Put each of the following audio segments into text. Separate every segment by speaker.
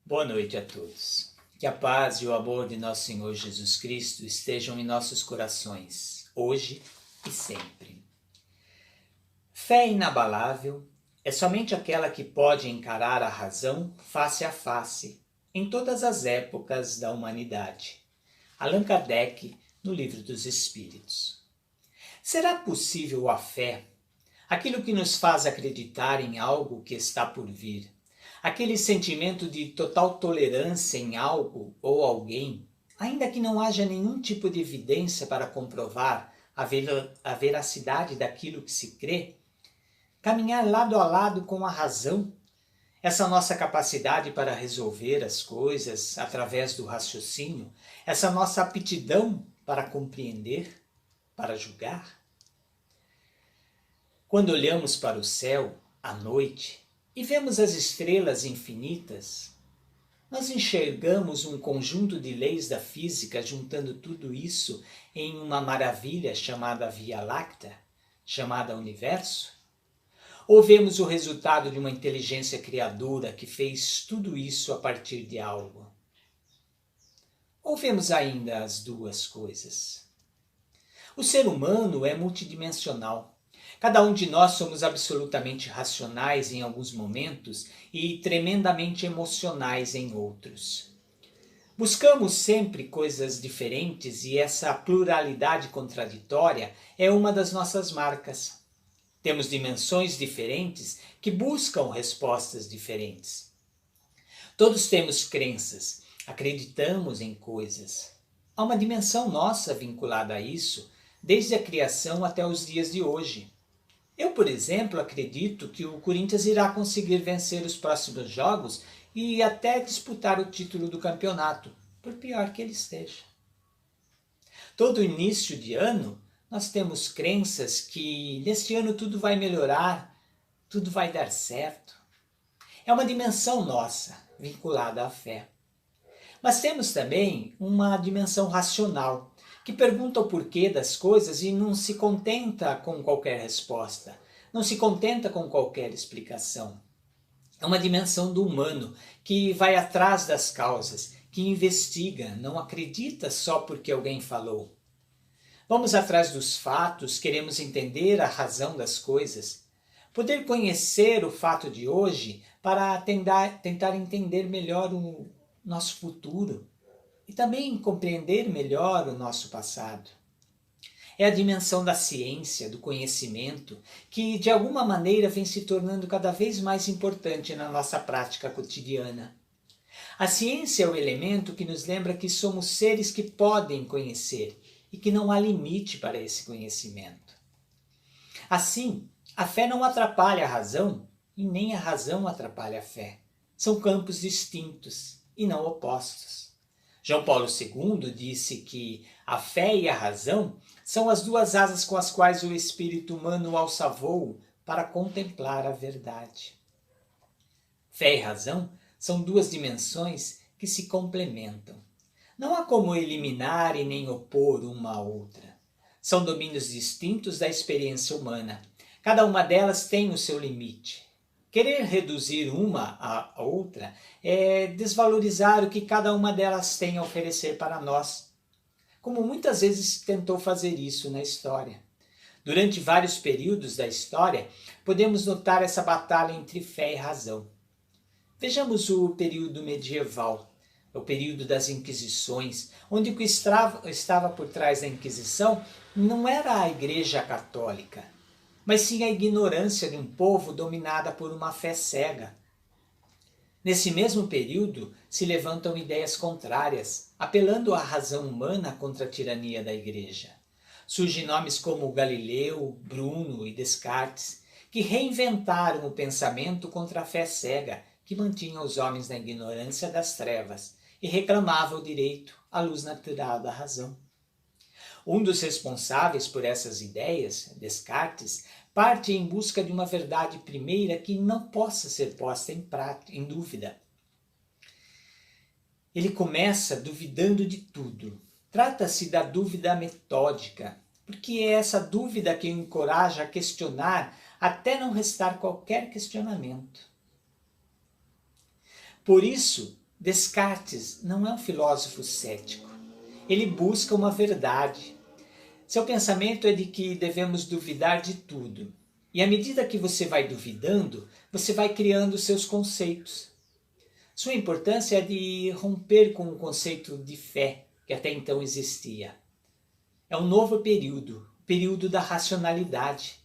Speaker 1: Boa noite a todos. Que a paz e o amor de nosso Senhor Jesus Cristo estejam em nossos corações, hoje e sempre. Fé inabalável é somente aquela que pode encarar a razão face a face, em todas as épocas da humanidade. Allan Kardec, no Livro dos Espíritos. Será possível a fé, aquilo que nos faz acreditar em algo que está por vir, aquele sentimento de total tolerância em algo ou alguém, ainda que não haja nenhum tipo de evidência para comprovar a veracidade daquilo que se crê, caminhar lado a lado com a razão, essa nossa capacidade para resolver as coisas através do raciocínio, essa nossa aptidão para compreender, para julgar. Quando olhamos para o céu, à noite, e vemos as estrelas infinitas, nós enxergamos um conjunto de leis da física juntando tudo isso em uma maravilha chamada Via Láctea, chamada Universo? Ou vemos o resultado de uma inteligência criadora que fez tudo isso a partir de algo? Ou vemos ainda as duas coisas? O ser humano é multidimensional. Cada um de nós somos absolutamente racionais em alguns momentos e tremendamente emocionais em outros. Buscamos sempre coisas diferentes e essa pluralidade contraditória é uma das nossas marcas. Temos dimensões diferentes que buscam respostas diferentes. Todos temos crenças, acreditamos em coisas. Há uma dimensão nossa vinculada a isso, desde a criação até os dias de hoje. Eu, por exemplo, acredito que o Corinthians irá conseguir vencer os próximos jogos e até disputar o título do campeonato, por pior que ele esteja. Todo início de ano, nós temos crenças que neste ano tudo vai melhorar, tudo vai dar certo. É uma dimensão nossa, vinculada à fé. Mas temos também uma dimensão racional, que pergunta o porquê das coisas e não se contenta com qualquer resposta, não se contenta com qualquer explicação. É uma dimensão do humano, que vai atrás das causas, que investiga, não acredita só porque alguém falou. Vamos atrás dos fatos, queremos entender a razão das coisas, poder conhecer o fato de hoje para tentar entender melhor o nosso futuro e também compreender melhor o nosso passado. É a dimensão da ciência, do conhecimento, que de alguma maneira vem se tornando cada vez mais importante na nossa prática cotidiana. A ciência é o elemento que nos lembra que somos seres que podem conhecer e que não há limite para esse conhecimento. Assim, a fé não atrapalha a razão e nem a razão atrapalha a fé. São campos distintos e não opostos. João Paulo II disse que a fé e a razão são as duas asas com as quais o espírito humano alça voo para contemplar a verdade. Fé e razão são duas dimensões que se complementam. Não há como eliminar e nem opor uma à outra. São domínios distintos da experiência humana. Cada uma delas tem o seu limite. Querer reduzir uma à outra é desvalorizar o que cada uma delas tem a oferecer para nós, como muitas vezes tentou fazer isso na história. Durante vários períodos da história, podemos notar essa batalha entre fé e razão. Vejamos o período medieval, o período das Inquisições, onde o que estava por trás da Inquisição não era a Igreja Católica, mas sim a ignorância de um povo dominada por uma fé cega. Nesse mesmo período, se levantam ideias contrárias, apelando à razão humana contra a tirania da Igreja. Surgem nomes como Galileu, Bruno e Descartes, que reinventaram o pensamento contra a fé cega, que mantinha os homens na ignorância das trevas e reclamava o direito à luz natural da razão. Um dos responsáveis por essas ideias, Descartes, parte em busca de uma verdade primeira que não possa ser posta em dúvida. Ele começa duvidando de tudo. Trata-se da dúvida metódica, porque é essa dúvida que o encoraja a questionar até não restar qualquer questionamento. Por isso, Descartes não é um filósofo cético. Ele busca uma verdade. Seu pensamento é de que devemos duvidar de tudo. E à medida que você vai duvidando, você vai criando seus conceitos. Sua importância é de romper com o conceito de fé que até então existia. É um novo período, o período da racionalidade,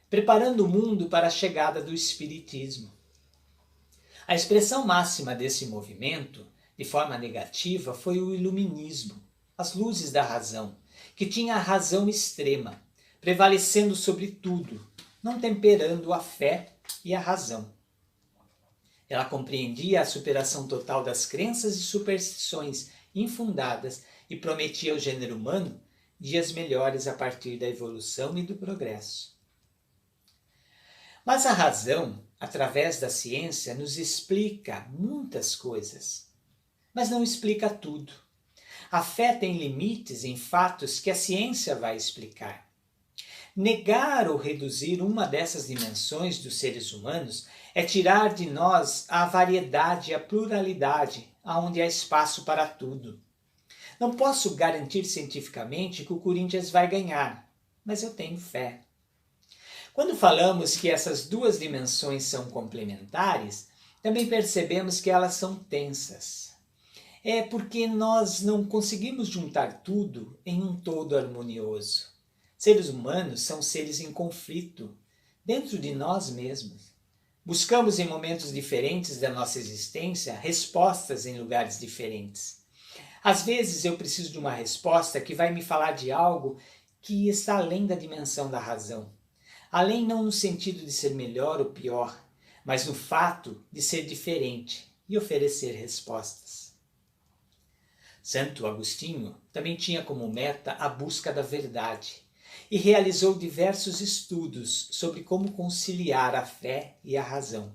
Speaker 1: preparando o mundo para a chegada do Espiritismo. A expressão máxima desse movimento, de forma negativa, foi o Iluminismo, as luzes da razão, que tinha a razão extrema, prevalecendo sobre tudo, não temperando a fé e a razão. Ela compreendia a superação total das crenças e superstições infundadas e prometia ao gênero humano dias melhores a partir da evolução e do progresso. Mas a razão, através da ciência, nos explica muitas coisas, mas não explica tudo. A fé tem limites em fatos que a ciência vai explicar. Negar ou reduzir uma dessas dimensões dos seres humanos é tirar de nós a variedade e a pluralidade, aonde há espaço para tudo. Não posso garantir cientificamente que o Corinthians vai ganhar, mas eu tenho fé. Quando falamos que essas duas dimensões são complementares, também percebemos que elas são tensas. É porque nós não conseguimos juntar tudo em um todo harmonioso. Seres humanos são seres em conflito, dentro de nós mesmos. Buscamos em momentos diferentes da nossa existência respostas em lugares diferentes. Às vezes eu preciso de uma resposta que vai me falar de algo que está além da dimensão da razão. Além não no sentido de ser melhor ou pior, mas no fato de ser diferente e oferecer respostas. Santo Agostinho também tinha como meta a busca da verdade e realizou diversos estudos sobre como conciliar a fé e a razão.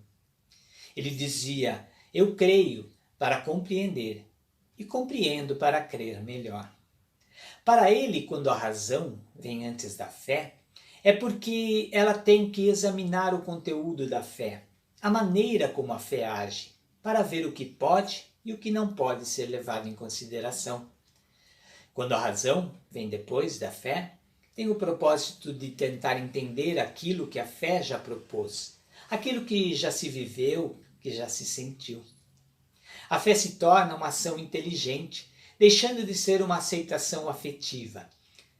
Speaker 1: Ele dizia: eu creio para compreender e compreendo para crer melhor. Para ele, quando a razão vem antes da fé, é porque ela tem que examinar o conteúdo da fé, a maneira como a fé age, para ver o que pode e o que não pode ser levado em consideração. Quando a razão vem depois da fé, tem o propósito de tentar entender aquilo que a fé já propôs, aquilo que já se viveu, que já se sentiu. A fé se torna uma ação inteligente, deixando de ser uma aceitação afetiva.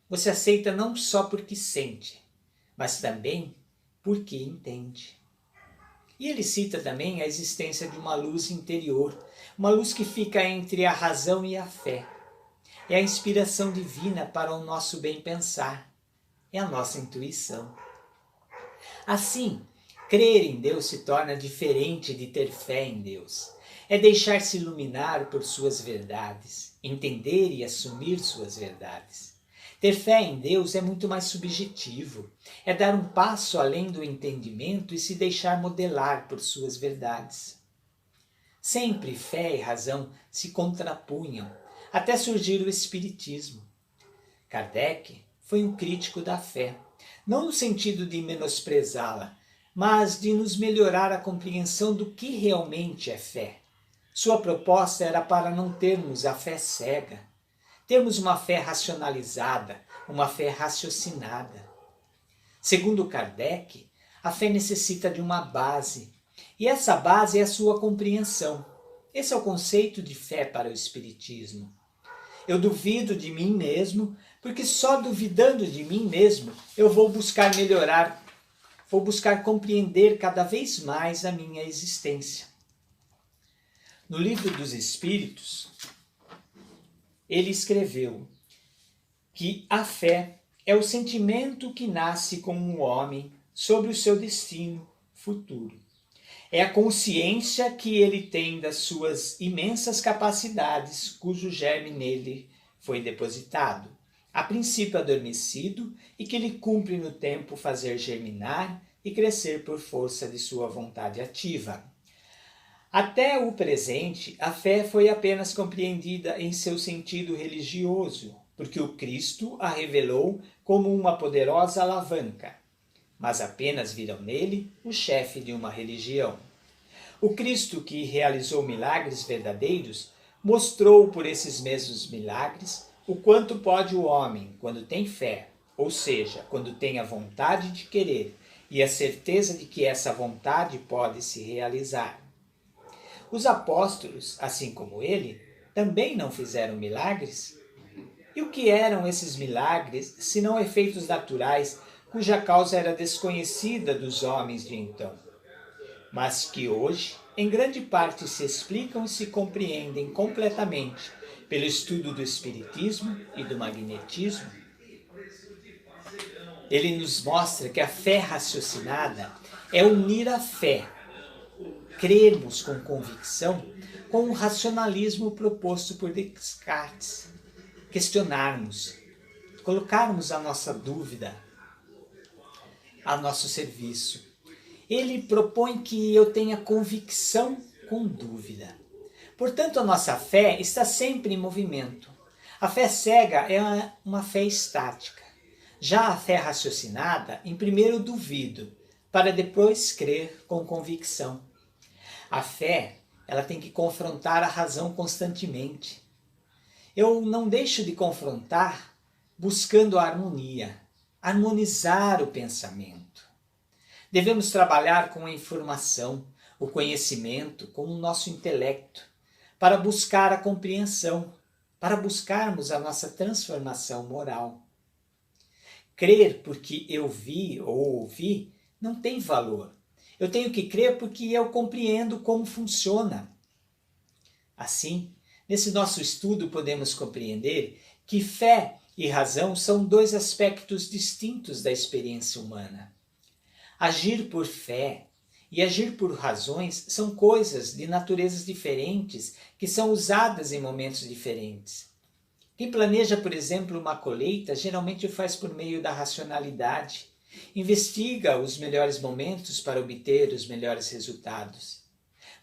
Speaker 1: Você aceita não só porque sente, mas também porque entende. E ele cita também a existência de uma luz interior, uma luz que fica entre a razão e a fé. É a inspiração divina para o nosso bem pensar, é a nossa intuição. Assim, crer em Deus se torna diferente de ter fé em Deus. É deixar-se iluminar por suas verdades, entender e assumir suas verdades. Ter fé em Deus é muito mais subjetivo, é dar um passo além do entendimento e se deixar modelar por suas verdades. Sempre fé e razão se contrapunham, até surgir o Espiritismo. Kardec foi um crítico da fé, não no sentido de menosprezá-la, mas de nos melhorar a compreensão do que realmente é fé. Sua proposta era para não termos a fé cega, termos uma fé racionalizada, uma fé raciocinada. Segundo Kardec, a fé necessita de uma base, e essa base é a sua compreensão. Esse é o conceito de fé para o Espiritismo. Eu duvido de mim mesmo, porque só duvidando de mim mesmo eu vou buscar melhorar, vou buscar compreender cada vez mais a minha existência. No Livro dos Espíritos, ele escreveu que a fé é o sentimento que nasce com um homem sobre o seu destino futuro. É a consciência que ele tem das suas imensas capacidades, cujo germe nele foi depositado, a princípio adormecido, e que ele cumpre no tempo fazer germinar e crescer por força de sua vontade ativa. Até o presente, a fé foi apenas compreendida em seu sentido religioso, porque o Cristo a revelou como uma poderosa alavanca, mas apenas viram nele o chefe de uma religião. O Cristo, que realizou milagres verdadeiros, mostrou por esses mesmos milagres o quanto pode o homem, quando tem fé, ou seja, quando tem a vontade de querer e a certeza de que essa vontade pode se realizar. Os apóstolos, assim como ele, também não fizeram milagres? E o que eram esses milagres, senão efeitos naturais, cuja causa era desconhecida dos homens de então, mas que hoje, em grande parte, se explicam e se compreendem completamente pelo estudo do espiritismo e do magnetismo? Ele nos mostra que a fé raciocinada é unir a fé, crermos com convicção, com o racionalismo proposto por Descartes, questionarmos, colocarmos a nossa dúvida a nosso serviço. Ele propõe que eu tenha convicção com dúvida. Portanto, a nossa fé está sempre em movimento. A fé cega é uma fé estática. Já a fé raciocinada, em primeiro duvido, para depois crer com convicção. A fé, ela tem que confrontar a razão constantemente. Eu não deixo de confrontar buscando a harmonia, harmonizar o pensamento. Devemos trabalhar com a informação, o conhecimento, com o nosso intelecto, para buscar a compreensão, para buscarmos a nossa transformação moral. Crer porque eu vi ou ouvi não tem valor. Eu tenho que crer porque eu compreendo como funciona. Assim, nesse nosso estudo podemos compreender que fé e razão são dois aspectos distintos da experiência humana. Agir por fé e agir por razões são coisas de naturezas diferentes que são usadas em momentos diferentes. Quem planeja, por exemplo, uma colheita, geralmente o faz por meio da racionalidade. Investiga os melhores momentos para obter os melhores resultados.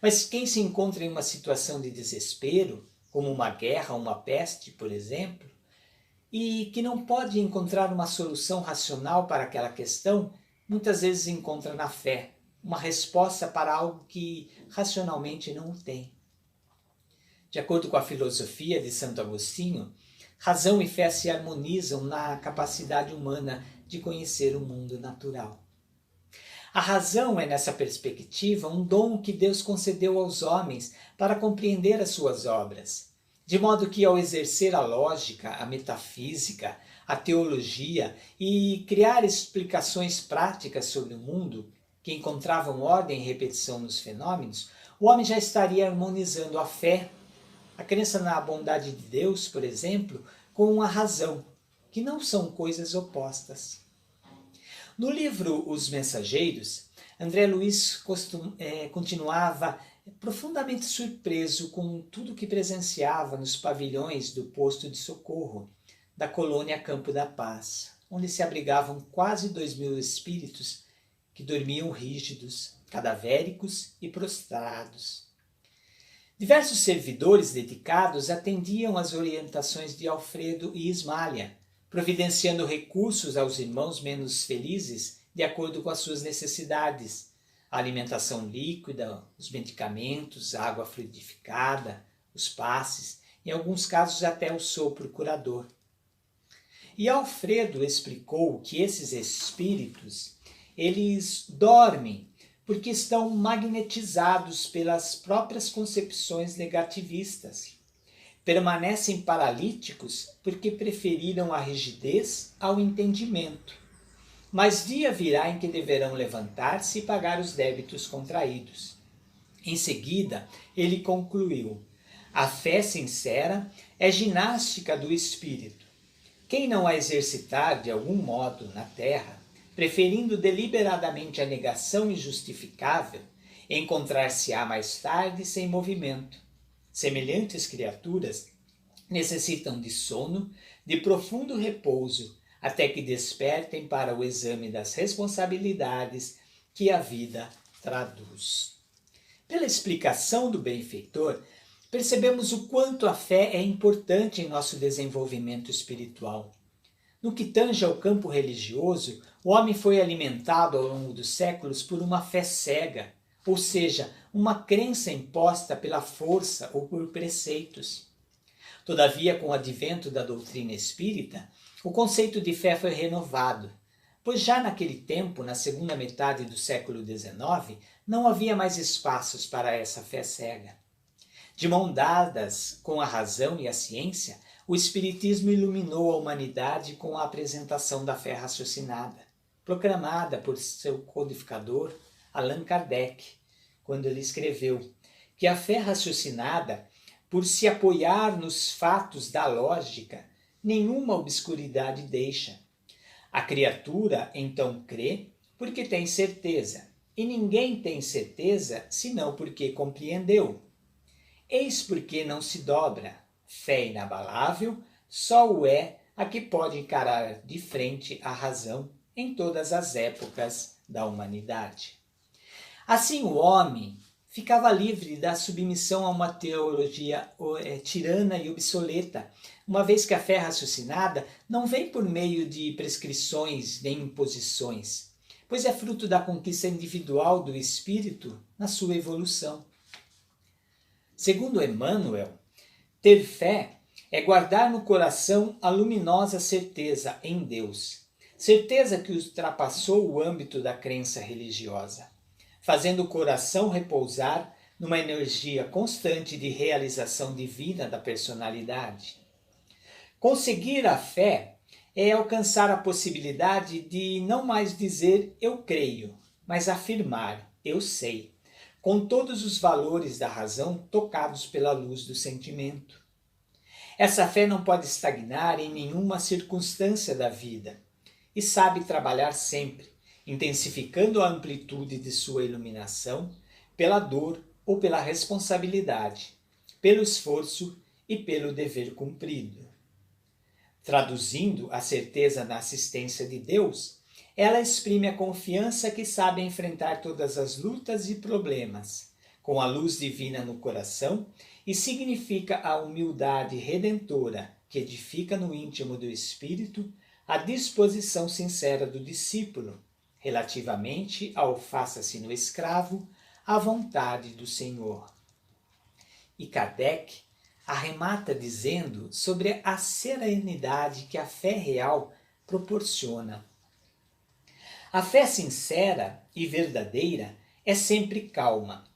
Speaker 1: Mas quem se encontra em uma situação de desespero, como uma guerra ou uma peste, por exemplo, e que não pode encontrar uma solução racional para aquela questão, muitas vezes encontra na fé uma resposta para algo que racionalmente não tem. De acordo com a filosofia de Santo Agostinho, razão e fé se harmonizam na capacidade humana de conhecer o mundo natural. A razão é, nessa perspectiva, um dom que Deus concedeu aos homens para compreender as suas obras, de modo que, ao exercer a lógica, a metafísica, a teologia e criar explicações práticas sobre o mundo, que encontravam ordem e repetição nos fenômenos, o homem já estaria harmonizando a fé, a crença na bondade de Deus, por exemplo, com a razão, que não são coisas opostas. No livro Os Mensageiros, André Luiz continuava profundamente surpreso com tudo que presenciava nos pavilhões do posto de socorro da colônia Campo da Paz, onde se abrigavam quase 2.000 espíritos que dormiam rígidos, cadavéricos e prostrados. Diversos servidores dedicados atendiam às orientações de Alfredo e Ismália, providenciando recursos aos irmãos menos felizes de acordo com as suas necessidades, a alimentação líquida, os medicamentos, a água fluidificada, os passes, em alguns casos até o sopro curador. E Alfredo explicou que esses espíritos, eles dormem porque estão magnetizados pelas próprias concepções negativistas. Permanecem paralíticos porque preferiram a rigidez ao entendimento. Mas dia virá em que deverão levantar-se e pagar os débitos contraídos. Em seguida, ele concluiu: a fé sincera é ginástica do espírito. Quem não a exercitar de algum modo na terra, preferindo deliberadamente a negação injustificável, encontrar-se-á mais tarde sem movimento. Semelhantes criaturas necessitam de sono, de profundo repouso, até que despertem para o exame das responsabilidades que a vida traduz. Pela explicação do benfeitor, percebemos o quanto a fé é importante em nosso desenvolvimento espiritual. No que tange ao campo religioso, o homem foi alimentado ao longo dos séculos por uma fé cega, ou seja, uma crença imposta pela força ou por preceitos. Todavia, com o advento da doutrina espírita, o conceito de fé foi renovado, pois já naquele tempo, na segunda metade do século XIX, não havia mais espaços para essa fé cega. De mão dadas com a razão e a ciência, o Espiritismo iluminou a humanidade com a apresentação da fé raciocinada, proclamada por seu codificador, Allan Kardec, quando ele escreveu que a fé raciocinada, por se apoiar nos fatos da lógica, nenhuma obscuridade deixa. A criatura então crê porque tem certeza, e ninguém tem certeza senão porque compreendeu. Eis porque não se dobra. Fé inabalável só o é a que pode encarar de frente a razão em todas as épocas da humanidade. Assim o homem ficava livre da submissão a uma teologia tirana e obsoleta, uma vez que a fé raciocinada não vem por meio de prescrições nem imposições, pois é fruto da conquista individual do espírito na sua evolução. Segundo Emmanuel, ter fé é guardar no coração a luminosa certeza em Deus, certeza que ultrapassou o âmbito da crença religiosa, fazendo o coração repousar numa energia constante de realização divina da personalidade. Conseguir a fé é alcançar a possibilidade de não mais dizer eu creio, mas afirmar eu sei, com todos os valores da razão tocados pela luz do sentimento. Essa fé não pode estagnar em nenhuma circunstância da vida e sabe trabalhar sempre, intensificando a amplitude de sua iluminação pela dor ou pela responsabilidade, pelo esforço e pelo dever cumprido. Traduzindo a certeza na assistência de Deus, ela exprime a confiança que sabe enfrentar todas as lutas e problemas, com a luz divina no coração, e significa a humildade redentora que edifica no íntimo do espírito a disposição sincera do discípulo, relativamente ao faça-se no escravo, à vontade do Senhor. E Kardec arremata dizendo sobre a serenidade que a fé real proporciona. A fé sincera e verdadeira é sempre calma,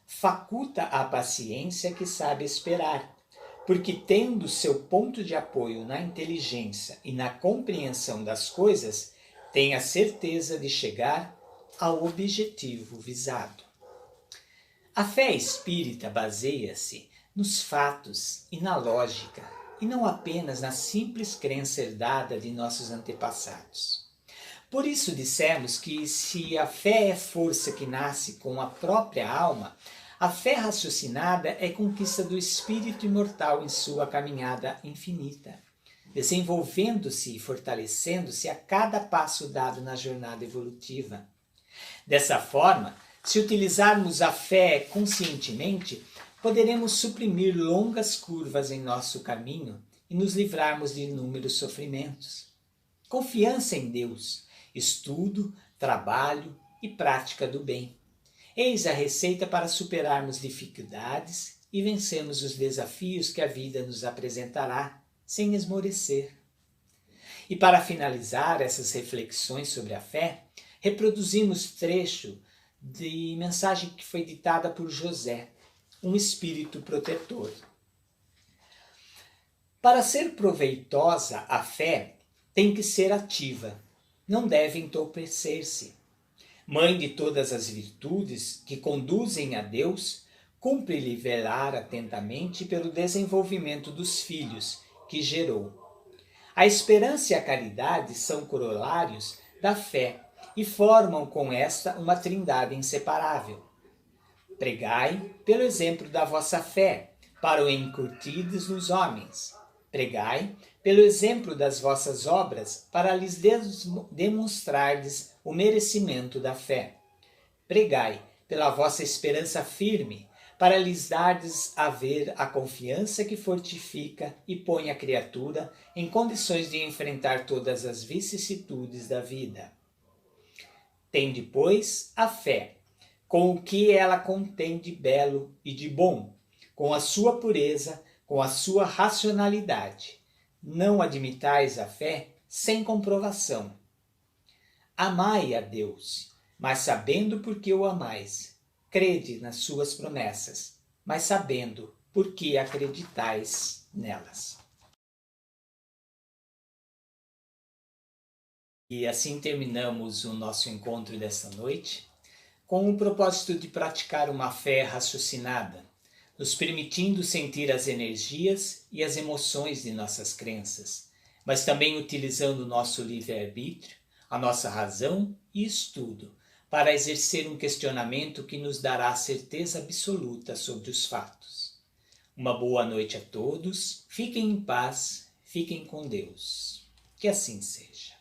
Speaker 1: faculta a paciência que sabe esperar, porque tendo seu ponto de apoio na inteligência e na compreensão das coisas, tem a certeza de chegar ao objetivo visado. A fé espírita baseia-se nos fatos e na lógica, e não apenas na simples crença herdada de nossos antepassados. Por isso dissemos que se a fé é força que nasce com a própria alma, a fé raciocinada é conquista do espírito imortal em sua caminhada infinita, desenvolvendo-se e fortalecendo-se a cada passo dado na jornada evolutiva. Dessa forma, se utilizarmos a fé conscientemente, poderemos suprimir longas curvas em nosso caminho e nos livrarmos de inúmeros sofrimentos. Confiança em Deus, estudo, trabalho e prática do bem. Eis a receita para superarmos dificuldades e vencermos os desafios que a vida nos apresentará, sem esmorecer. E para finalizar essas reflexões sobre a fé, reproduzimos trecho de mensagem que foi ditada por José, um espírito protetor. Para ser proveitosa, a fé tem que ser ativa, não deve entorpecer-se. Mãe de todas as virtudes que conduzem a Deus, cumpre-lhe velar atentamente pelo desenvolvimento dos filhos que gerou. A esperança e a caridade são corolários da fé e formam com esta uma trindade inseparável. Pregai pelo exemplo da vossa fé, para o incutides nos homens. Pregai pelo exemplo das vossas obras, para lhes demonstrardes o merecimento da fé. Pregai pela vossa esperança firme, para lhes dardes a ver a confiança que fortifica e põe a criatura em condições de enfrentar todas as vicissitudes da vida. Tende, pois, a fé, com o que ela contém de belo e de bom, com a sua pureza, com a sua racionalidade. Não admitais a fé sem comprovação. Amai a Deus, mas sabendo por que o amais. Crede nas suas promessas, mas sabendo por que acreditais nelas. E assim terminamos o nosso encontro desta noite, com o propósito de praticar uma fé raciocinada, nos permitindo sentir as energias e as emoções de nossas crenças, mas também utilizando o nosso livre-arbítrio, a nossa razão e estudo, para exercer um questionamento que nos dará certeza absoluta sobre os fatos. Uma boa noite a todos, fiquem em paz, fiquem com Deus. Que assim seja.